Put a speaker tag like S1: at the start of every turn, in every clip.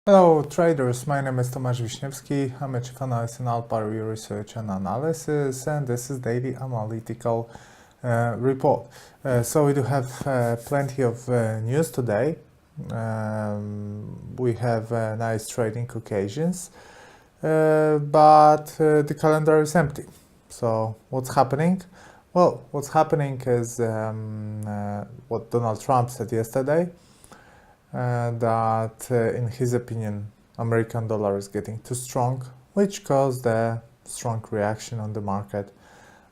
S1: Hello traders, my name is Tomasz Wiśniewski. I'm a chief analyst in Alpari Research and Analysis, and this is daily analytical report. So we do have plenty of news today. We have nice trading occasions, but the calendar is empty. So what's happening? Well, what's happening is what Donald Trump said yesterday. That in his opinion American dollar is getting too strong, which caused a strong reaction on the market.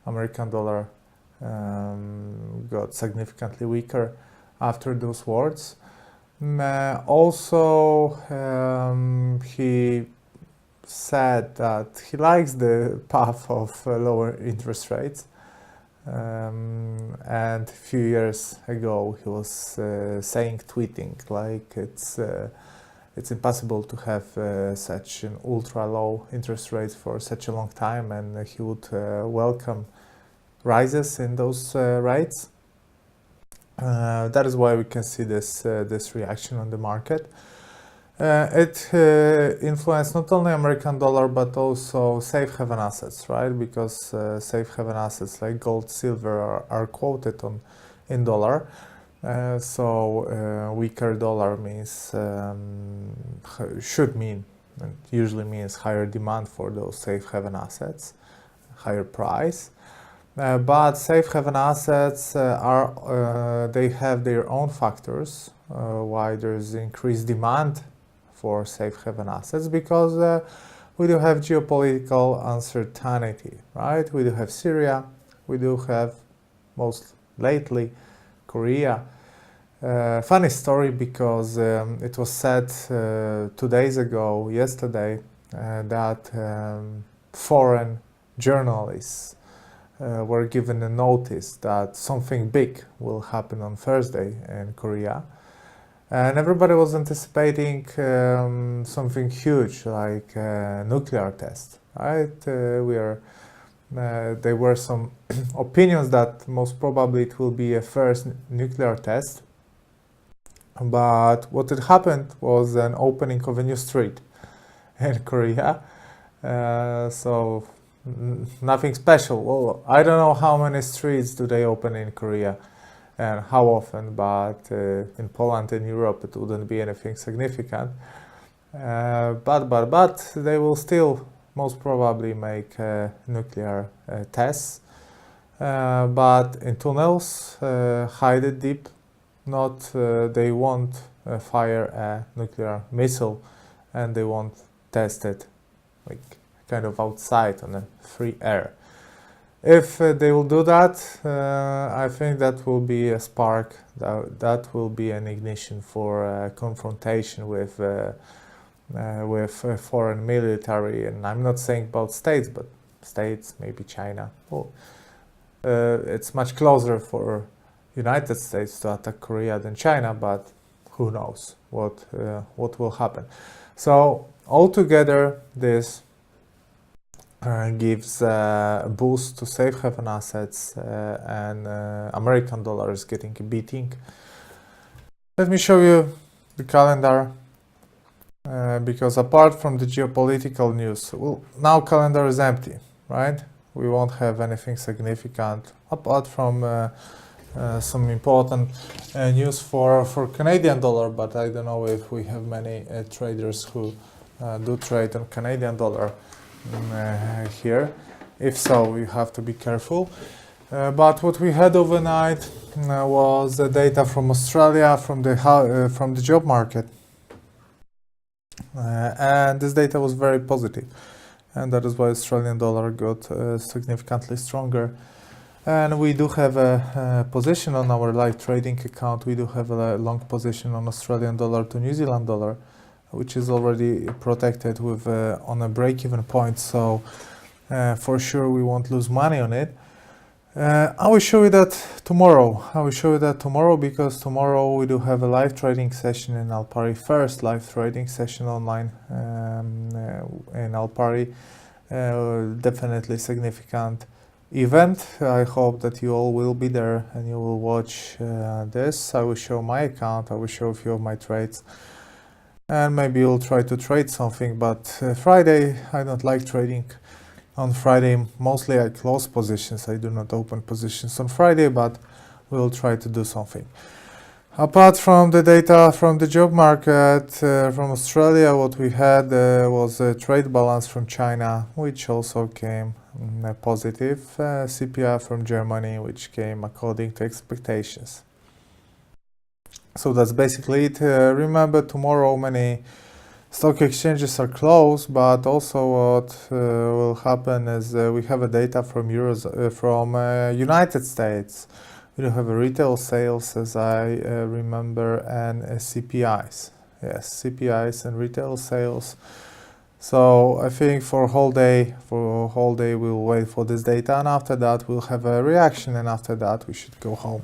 S1: American dollar got significantly weaker after those words. Also, he said that he likes the path of lower interest rates. And a few years ago he was tweeting like it's impossible to have such an ultra low interest rate for such a long time, and he would welcome rises in those rates. That is why we can see this reaction on the market. It influenced not only American dollar but also safe haven assets, right? Because safe haven assets like gold, silver are quoted in dollar. So weaker dollar means should mean and usually means higher demand for those safe haven assets, higher price. But safe haven assets they have their own factors why there's increased demand for safe haven assets, because we do have geopolitical uncertainty, right? We do have Syria, we do have most lately Korea. Funny story, because it was said 2 days ago, yesterday, that foreign journalists were given a notice that something big will happen on Thursday in Korea. And everybody was anticipating something huge, like a nuclear test, right? There were some opinions that most probably it will be a first nuclear test. But what had happened was an opening of a new street in Korea. So nothing special. Well, I don't know how many streets do they open in Korea and how often, but in Poland and Europe it wouldn't be anything significant. But they will still most probably make nuclear tests, but in tunnels, hide it deep. Not they won't fire a nuclear missile, and they won't test it like kind of outside on a free air. If they will do that, I think that will be a spark, that will be an ignition for confrontation with foreign military. And I'm not saying about states, but states, maybe China. Well, it's much closer for United States to attack Korea than China, but who knows what will happen. So altogether, this gives a boost to safe haven assets, and American dollar is getting a beating. Let me show you the calendar, because apart from the geopolitical news, well, now calendar is empty, right? We won't have anything significant apart from some important news for Canadian dollar, but I don't know if we have many traders who do trade on Canadian dollar here. If so, you have to be careful. But what we had overnight was the data from Australia, from the job market, and this data was very positive, and that is why Australian dollar got significantly stronger. And we do have a position on our live trading account. We do have a long position on Australian dollar to New Zealand dollar, which is already protected with on a break-even point, so for sure we won't lose money on it. I will show you that tomorrow. Because tomorrow we do have a live trading session in Alpari, first live trading session online in Alpari. Definitely significant event. I hope that you all will be there and you will watch this. I will show my account, I will show a few of my trades. and maybe you'll try to trade something. But Friday, I don't like trading. On Friday, mostly I close positions. I do not open positions on Friday, but we'll try to do something. Apart from the data from the job market from Australia, what we had was a trade balance from China, which also came positive. CPI from Germany, which came according to expectations. So that's basically it. Remember, tomorrow many stock exchanges are closed, but also what will happen is we have a data from United States. We do have a retail sales, as I remember, and CPIs. Yes, CPIs and retail sales. So I think for a whole day we'll wait for this data, and after that we'll have a reaction, and after that we should go home.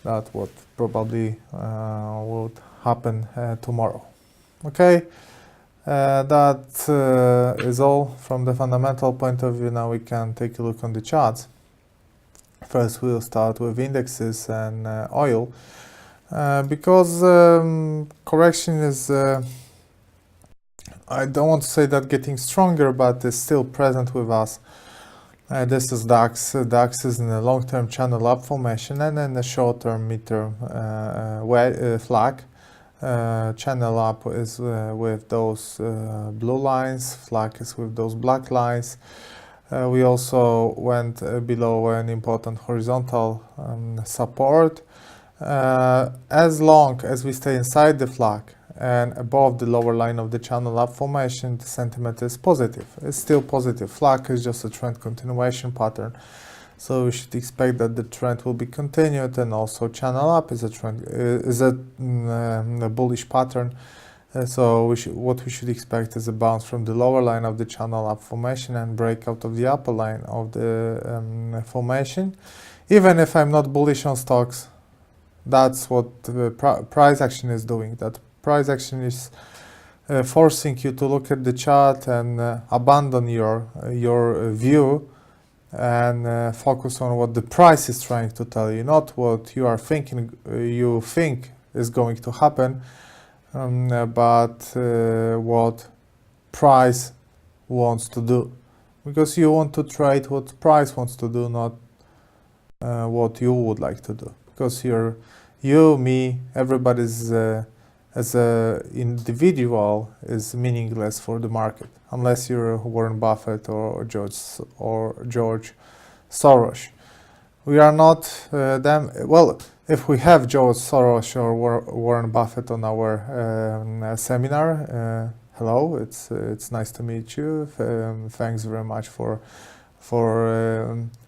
S1: That's what probably would happen tomorrow. Okay, that is all from the fundamental point of view. Now we can take a look on the charts. First, we'll start with indexes and oil, because correction is, I don't want to say that getting stronger, but it's still present with us. This is DAX. DAX is in a long-term channel up formation, and then the short-term, mid-term flag. Channel up is with those blue lines, flag is with those black lines. We also went below an important horizontal support. As long as we stay inside the flag and above the lower line of the channel up formation, the sentiment is positive. It's still positive. Flag is just a trend continuation pattern. So we should expect that the trend will be continued, and also channel up is a bullish pattern. So what we should expect is a bounce from the lower line of the channel up formation and breakout of the upper line of the formation. Even if I'm not bullish on stocks, that's what the price action is doing. That price action is forcing you to look at the chart and abandon your view and focus on what the price is trying to tell you, not what you are thinking you think is going to happen, but what price wants to do, because you want to trade what price wants to do, not what you would like to do, because me, everybody's as a individual is meaningless for the market, unless you're Warren Buffett or George Soros. We are not them. Well, if we have George Soros or Warren Buffett on our seminar, hello, it's nice to meet you. Thanks very much for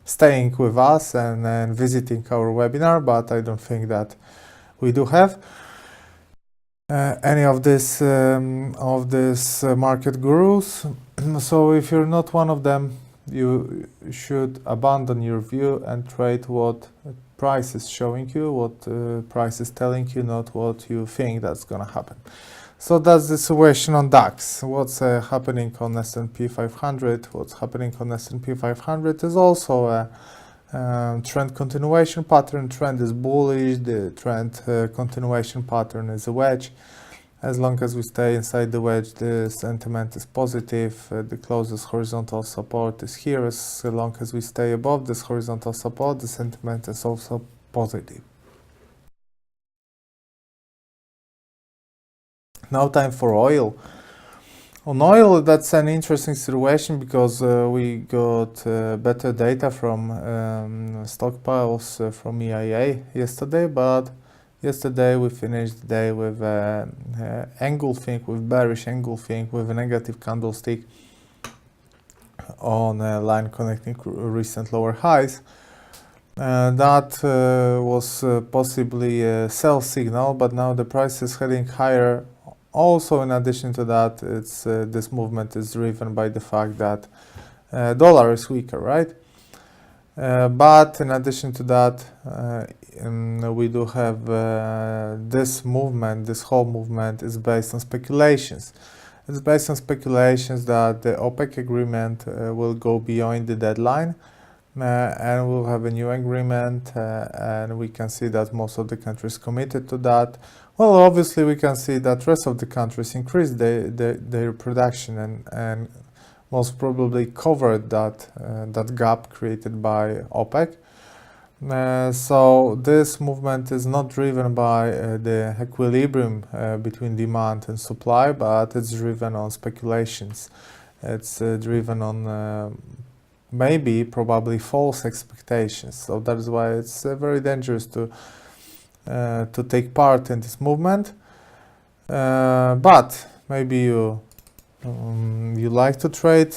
S1: staying with us and visiting our webinar. But I don't think that we do have any of this market gurus. So if you're not one of them, you should abandon your view and trade what price is showing you, what price is telling you, not what you think that's gonna happen. So that's the situation on DAX. What's happening on S&P 500? What's happening on S&P 500 is also a trend continuation pattern. Trend is bullish. The trend continuation pattern is a wedge. As long as we stay inside the wedge, the sentiment is positive. The closest horizontal support is here. As long as we stay above this horizontal support, the sentiment is also positive. Now time for oil. On oil, that's an interesting situation, because we got better data from stockpiles from EIA yesterday, but yesterday we finished the day with engulfing, with bearish engulfing, with a negative candlestick on a line connecting recent lower highs. That was possibly a sell signal, but now the price is heading higher. Also, in addition to that, this movement is driven by the fact that dollar is weaker, right? But in addition to that, we do have this movement. This whole movement is based on speculations. It's based on speculations that the OPEC agreement will go beyond the deadline, and we'll have a new agreement, and we can see that most of the countries committed to that. Well, obviously we can see that rest of the countries increased their production and most probably covered that gap created by OPEC. So this movement is not driven by the equilibrium between demand and supply, but it's driven on speculations. It's driven on probably false expectations. So that is why it's very dangerous to take part in this movement. But maybe you like to trade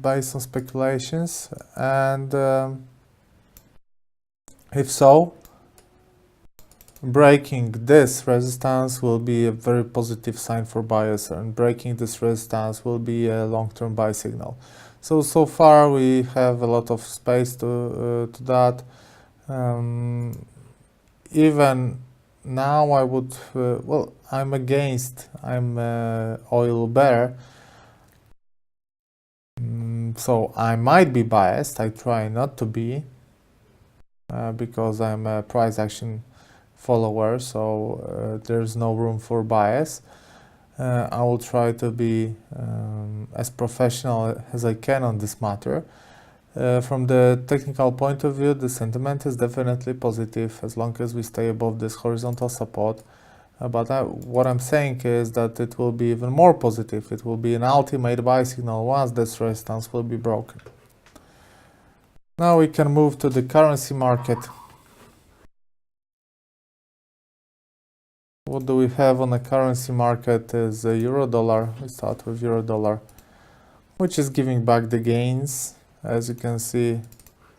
S1: based on speculations, and if so, breaking this resistance will be a very positive sign for buyers, and breaking this resistance will be a long-term buy signal. So far we have a lot of space to that. Even now I would, I'm oil bear, so I might be biased. I try not to be, because I'm a price action follower, so there's no room for bias. I will try to be as professional as I can on this matter. From the technical point of view, the sentiment is definitely positive as long as we stay above this horizontal support. But what I'm saying is that it will be even more positive. It will be an ultimate buy signal once this resistance will be broken. Now we can move to the currency market. What do we have on the currency market is euro dollar. We start with euro dollar, which is giving back the gains, as you can see,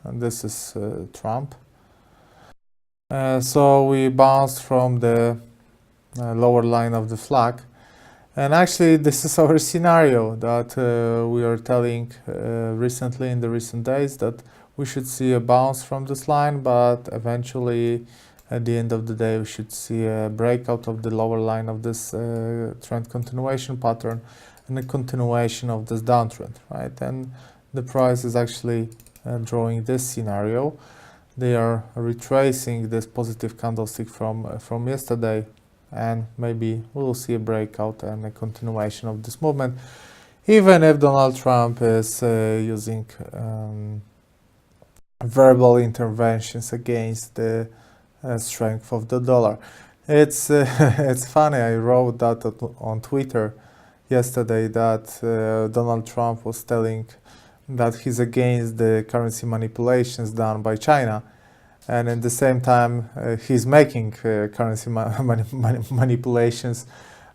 S1: and this is Trump. So we bounced from the lower line of the flag, and actually this is our scenario that we are telling recently in the recent days, that we should see a bounce from this line, but eventually at the end of the day we should see a breakout of the lower line of this trend continuation pattern and a continuation of this downtrend, right? And the price is actually drawing this scenario. They are retracing this positive candlestick from yesterday, and maybe we will see a breakout and a continuation of this movement, even if Donald Trump is using verbal interventions against the strength of the dollar. It's it's funny. I wrote that on Twitter yesterday that Donald Trump was telling that he's against the currency manipulations done by China, and at the same time he's making currency manipulations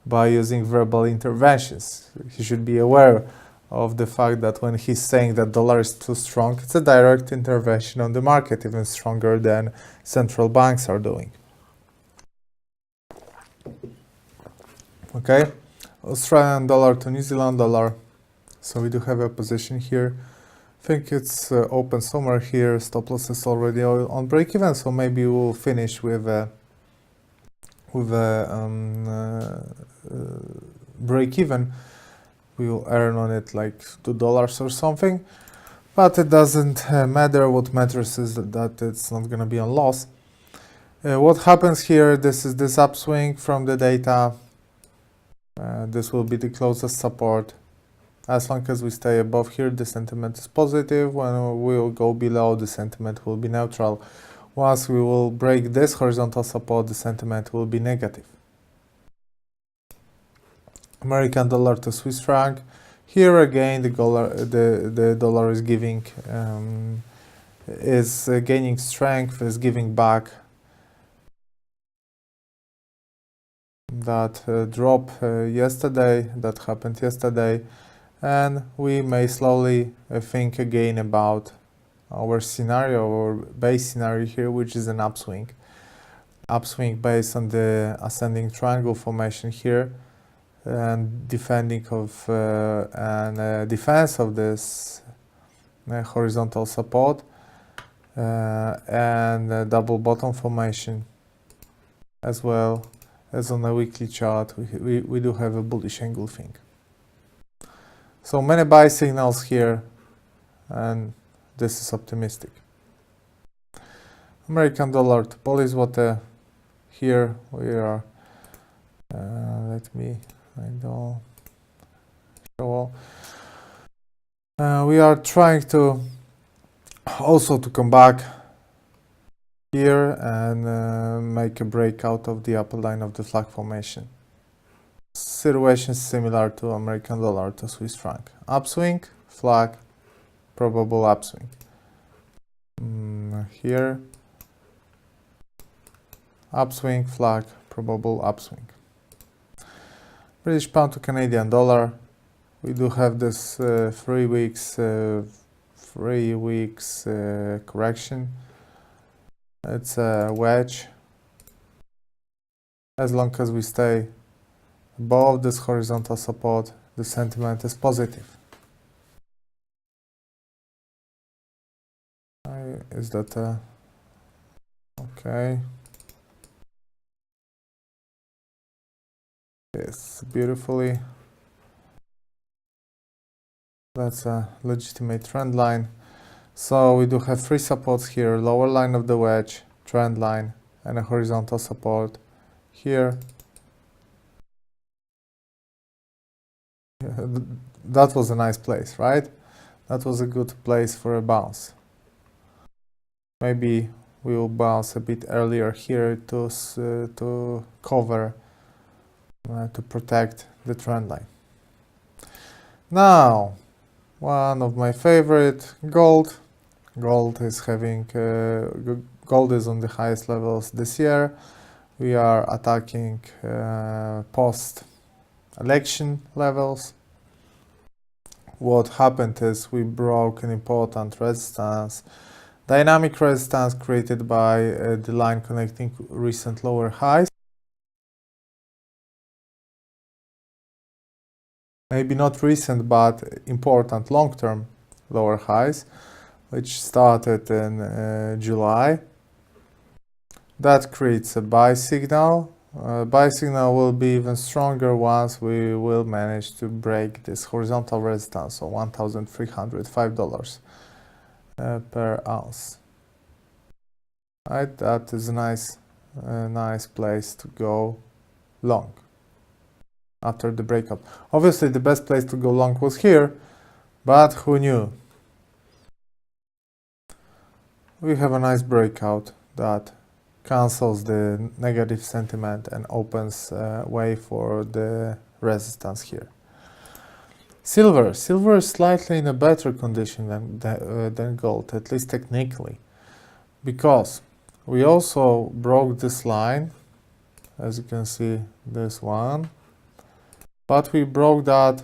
S1: by using verbal interventions. He should be aware of the fact that when he's saying that dollar is too strong, it's a direct intervention on the market, even stronger than central banks are doing. Okay, Australian dollar to New Zealand dollar. So we do have a position here. I think it's open somewhere here. Stop loss is already on break even, so maybe we'll finish with a break even. We will earn on it like $2 or something, but it doesn't matter. What matters is that it's not going to be on loss. What happens here? This is this upswing from the data. This will be the closest support. As long as we stay above here, the sentiment is positive. When we will go below, the sentiment will be neutral. Once we will break this horizontal support, the sentiment will be negative. American dollar to Swiss franc. Here again, the dollar is giving gaining strength, is giving back that drop yesterday that happened yesterday, and we may slowly think again about our scenario or base scenario here, which is an upswing based on the ascending triangle formation here, and defense of this horizontal support, and double bottom formation, as well as on the weekly chart we do have a bullish engulfing. So many buy signals here, and this is optimistic. American dollar to Polish zloty. Here we are. Let me show all. We are trying to also to come back here and make a breakout of the upper line of the flag formation. Situation is similar to American dollar to Swiss franc. Upswing, flag, probable upswing. Here, upswing, flag, probable upswing. British pound to Canadian dollar. We do have this 3 weeks correction. It's a wedge. As long as we stay above this horizontal support, the sentiment is positive. Is that okay? Yes, beautifully. That's a legitimate trend line. So we do have 3 supports here: lower line of the wedge, trend line, and a horizontal support here. That was a nice place, right? That was a good place for a bounce. Maybe we will bounce a bit earlier here to cover, to protect the trend line. Now, one of my favorite, gold. Gold is having gold is on the highest levels this year. We are attacking post-election levels. What happened is we broke an important resistance, dynamic resistance created by the line connecting recent lower highs. Maybe not recent, but important long-term lower highs, which started in July. That creates a buy signal. Buy signal will be even stronger once we will manage to break this horizontal resistance of $1,305 per ounce. Right, that is a nice place to go long after the breakout. Obviously, the best place to go long was here, but who knew? We have a nice breakout that cancels the negative sentiment and opens way for the resistance here. Silver is slightly in a better condition than gold, at least technically, because we also broke this line, as you can see, this one, but we broke that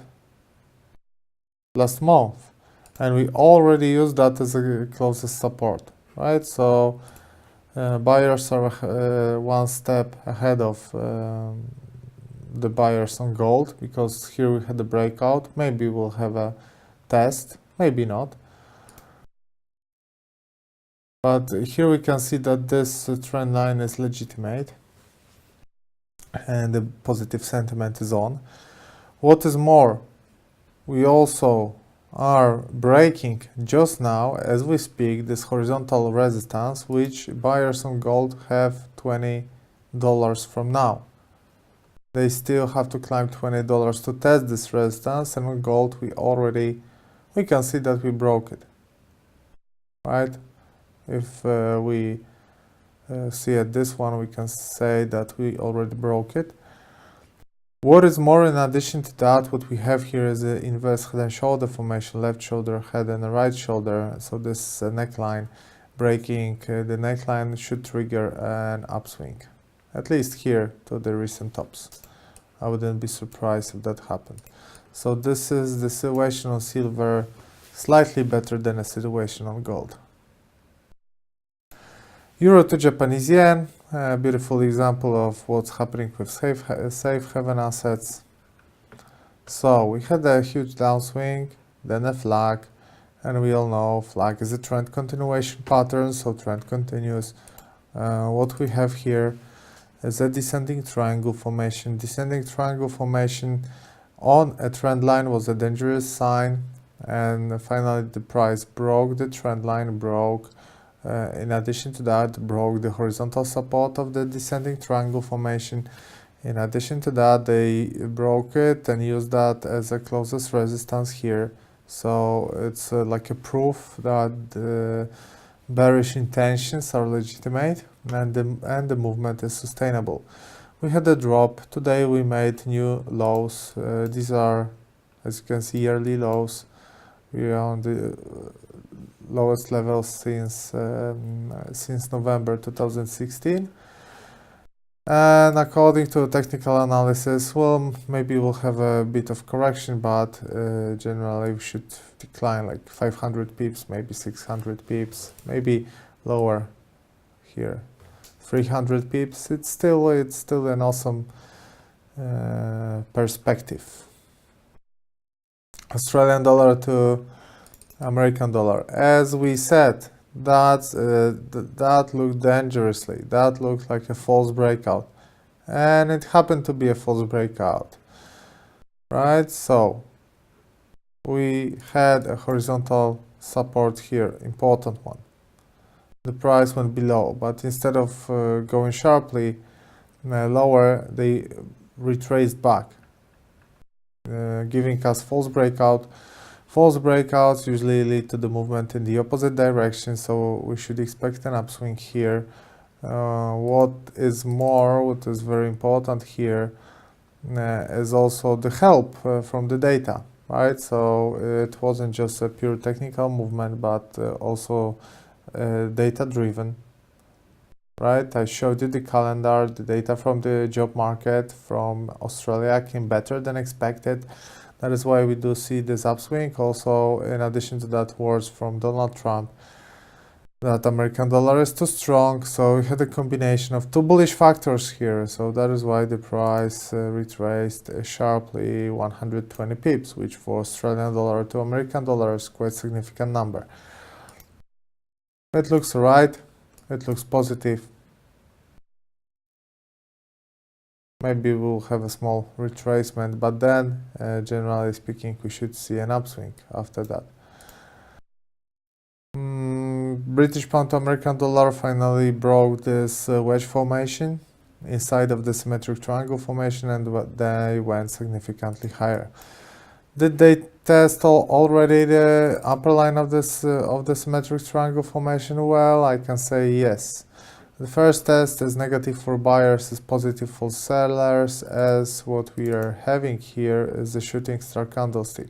S1: last month, and we already used that as a closest support, right? So buyers are one step ahead of the buyers on gold, because here we had a breakout. Maybe we'll have a test, maybe not. But here we can see that this trend line is legitimate and the positive sentiment is on. What is more, we also are breaking just now, as we speak, this horizontal resistance, which buyers on gold have $20 from now. They still have to climb $20 to test this resistance, and on gold we can see that we broke it, right? If we see at this one, we can say that we already broke it. What is more, in addition to that, what we have here is an inverse head and shoulder formation, left shoulder, head and a right shoulder. So this neckline breaking, the neckline should trigger an upswing, at least here to the recent tops. I wouldn't be surprised if that happened. So this is the situation on silver, slightly better than a situation on gold. Euro to Japanese yen, a beautiful example of what's happening with safe haven assets. So we had a huge downswing, then a flag, and we all know flag is a trend continuation pattern, so trend continues. What we have here is a descending triangle formation. Descending triangle formation on a trend line was a dangerous sign. and finally the price broke the trend line, in addition to that, broke the horizontal support of the descending triangle formation. In addition to that, they broke it and used that as a closest resistance here. So it's like a proof that the bearish intentions are legitimate and the movement is sustainable. We had a drop. Today we made new lows. These are, as you can see, yearly lows. We are on the lowest levels since November 2016. And according to technical analysis, well, maybe we'll have a bit of correction, but generally we should decline like 500 pips, maybe 600 pips, maybe lower here, 300 pips. It's still an awesome perspective. Australian dollar to American dollar. As we said, that looked dangerously. That looked like a false breakout, and it happened to be a false breakout, right? So we had a horizontal support here, important one. The price went below, but instead of going sharply lower, they retraced back, giving us false breakout. False breakouts usually lead to the movement in the opposite direction, so we should expect an upswing here. What is very important here is also the help from the data, right? So it wasn't just a pure technical movement, but also data driven, right? I showed you the calendar. The data from the job market from Australia came better than expected. That is why we do see this upswing. Also, in addition to that, words from Donald Trump that American dollar is too strong. So we had a combination of two bullish factors here. So that is why the price retraced sharply 120 pips, which for Australian dollar to American dollar is quite a significant number. It looks right. It looks positive. Maybe we'll have a small retracement, but then, generally speaking, we should see an upswing after that. British pound to American dollar finally broke this wedge formation inside of the symmetric triangle formation, and they went significantly higher. Did they test already the upper line of the symmetric triangle formation? Well, I can say yes. The first test is negative for buyers, is positive for sellers, as what we are having here is the shooting star candlestick.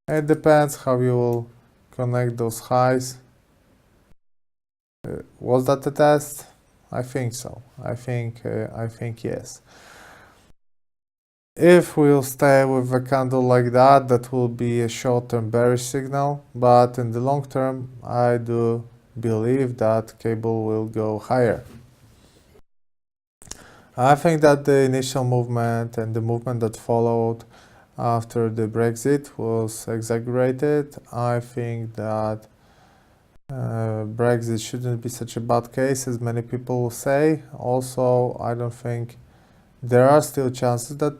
S1: It depends how you will connect those highs. Was that the test? I think so. I think yes. If we'll stay with a candle like that, that will be a short-term bearish signal, but in the long term, I do believe that cable will go higher. I think that the initial movement and the movement that followed after the Brexit was exaggerated. I think that Brexit shouldn't be such a bad case as many people say. Also, I don't think there are still chances that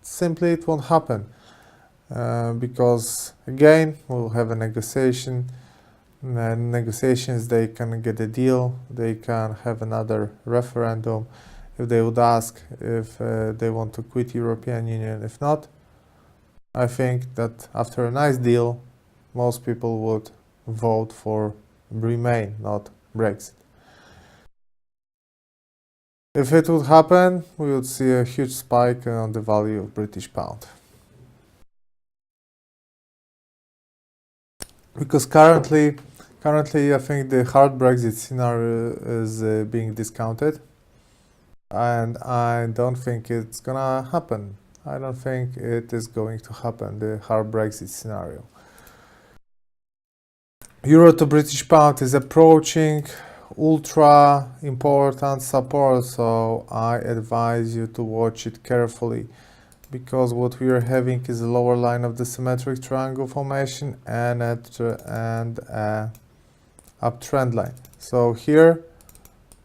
S1: simply it won't happen because again we'll have a negotiation. Negotiations, they can get a deal, they can have another referendum if they would ask if they want to quit European Union. If not, I think that after a nice deal, most people would vote for Remain, not Brexit. If it would happen, we would see a huge spike on the value of British pound. Because currently I think the hard Brexit scenario is being discounted, and I don't think it's gonna happen. I don't think it is going to happen, the hard Brexit scenario. Euro to British pound is approaching ultra important support, so I advise you to watch it carefully, because what we are having is the lower line of the symmetric triangle formation and a uptrend line. So here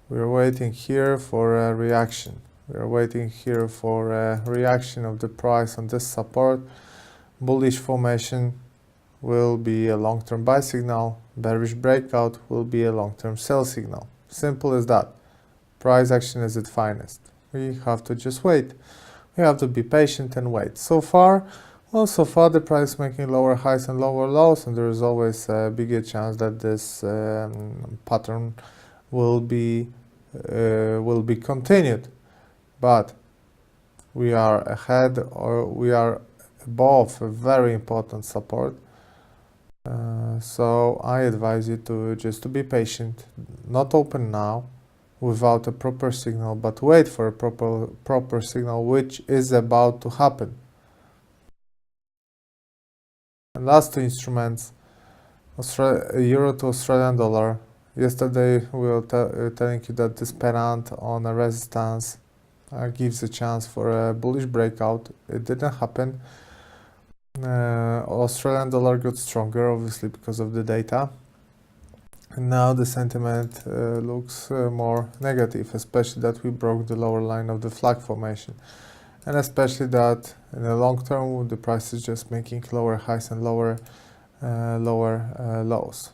S1: we're waiting here for a reaction. We're waiting here for a reaction of the price on this support. bullish formation will be a long-term buy signal, bearish breakout will be a long-term sell signal. Simple as that. Price action is at finest. We have to just wait. We have to be patient and wait. So far the price is making lower highs and lower lows, and there is always a bigger chance that this pattern will be continued. But we are ahead, or we are above a very important support. So I advise you to be patient, not open now without a proper signal, but wait for a proper signal, which is about to happen. And last two instruments, Euro to Australian dollar. Yesterday we were telling you that this pennant on a resistance gives a chance for a bullish breakout. It didn't happen. Australian dollar got stronger, obviously, because of the data. And now the sentiment looks more negative, especially that we broke the lower line of the flag formation. And especially that in the long term, the price is just making lower highs and lower lows.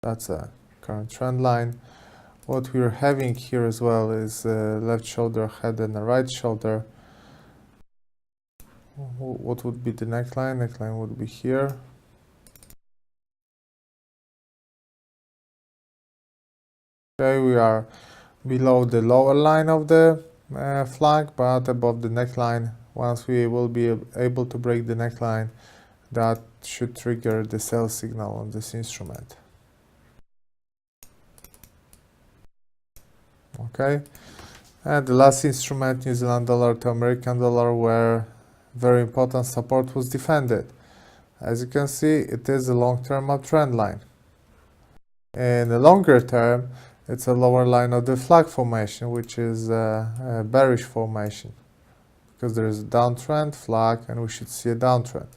S1: That's a current trend line. What we're having here as well is left shoulder head and a right shoulder. What would be the neckline? Neckline would be here. Okay, we are below the lower line of the flag, but above the neckline. Once we will be able to break the neckline, that should trigger the sell signal on this instrument. Okay, and the last instrument, New Zealand dollar to American dollar, where very important support was defended. As you can see, it is a long-term uptrend line. In the longer term, it's a lower line of the flag formation, which is a bearish formation, because there is a downtrend flag and we should see a downtrend.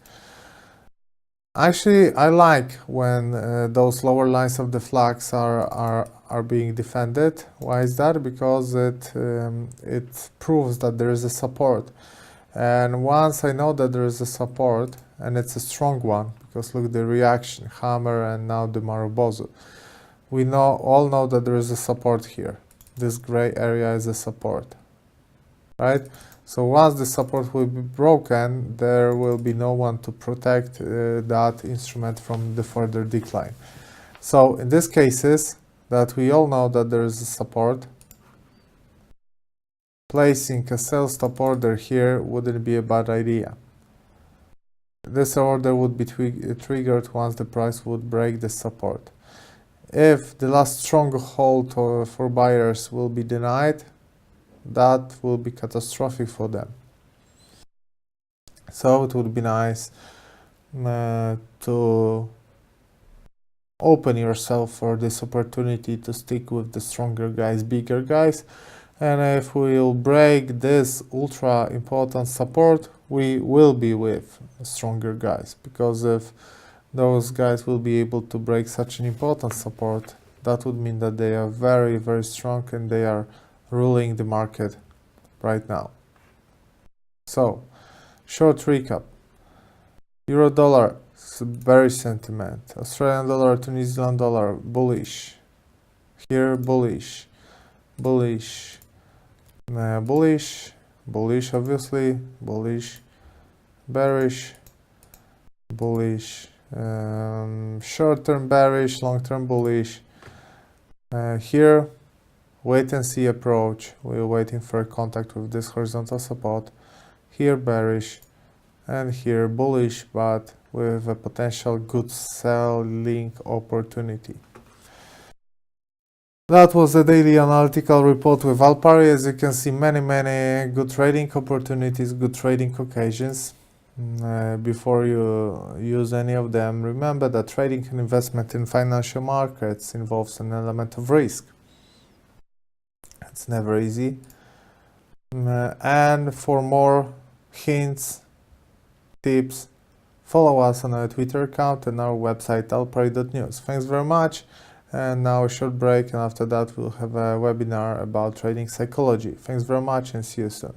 S1: Actually, I like when those lower lines of the flags are being defended. Why is that? Because it proves that there is a support. And once I know that there is a support, and it's a strong one, because look, the reaction, hammer, and now the Marubozu. We all know that there is a support here. This gray area is a support, right? So once the support will be broken, there will be no one to protect that instrument from the further decline. So in these cases, that we all know that there is a support, placing a sell stop order here wouldn't be a bad idea. This order would be triggered once the price would break the support. If the last stronghold for buyers will be denied, that will be catastrophic for them. So it would be nice to open yourself for this opportunity to stick with the stronger guys, bigger guys. And if we will break this ultra important support, we will be with stronger guys, because if those guys will be able to break such an important support, that would mean that they are very, very strong and they are ruling the market right now. So, short recap. Euro dollar, bearish sentiment. Australian dollar to New Zealand dollar, bullish. Here, bullish. Bullish. Bullish. Bullish, obviously. Bullish. Bearish. Bullish. Short-term bearish, long-term bullish. Here, wait and see approach. We're waiting for a contact with this horizontal support. Here bearish, and here bullish, but with a potential good selling opportunity. That was the daily analytical report with Alpari. As you can see, many good trading opportunities, good trading occasions. Before you use any of them, remember that trading and investment in financial markets involves an element of risk. It's never easy. And for more hints, tips, follow us on our Twitter account and our website alpari.news. Thanks very much. And now a short break, and after that we'll have a webinar about trading psychology. Thanks very much and see you soon.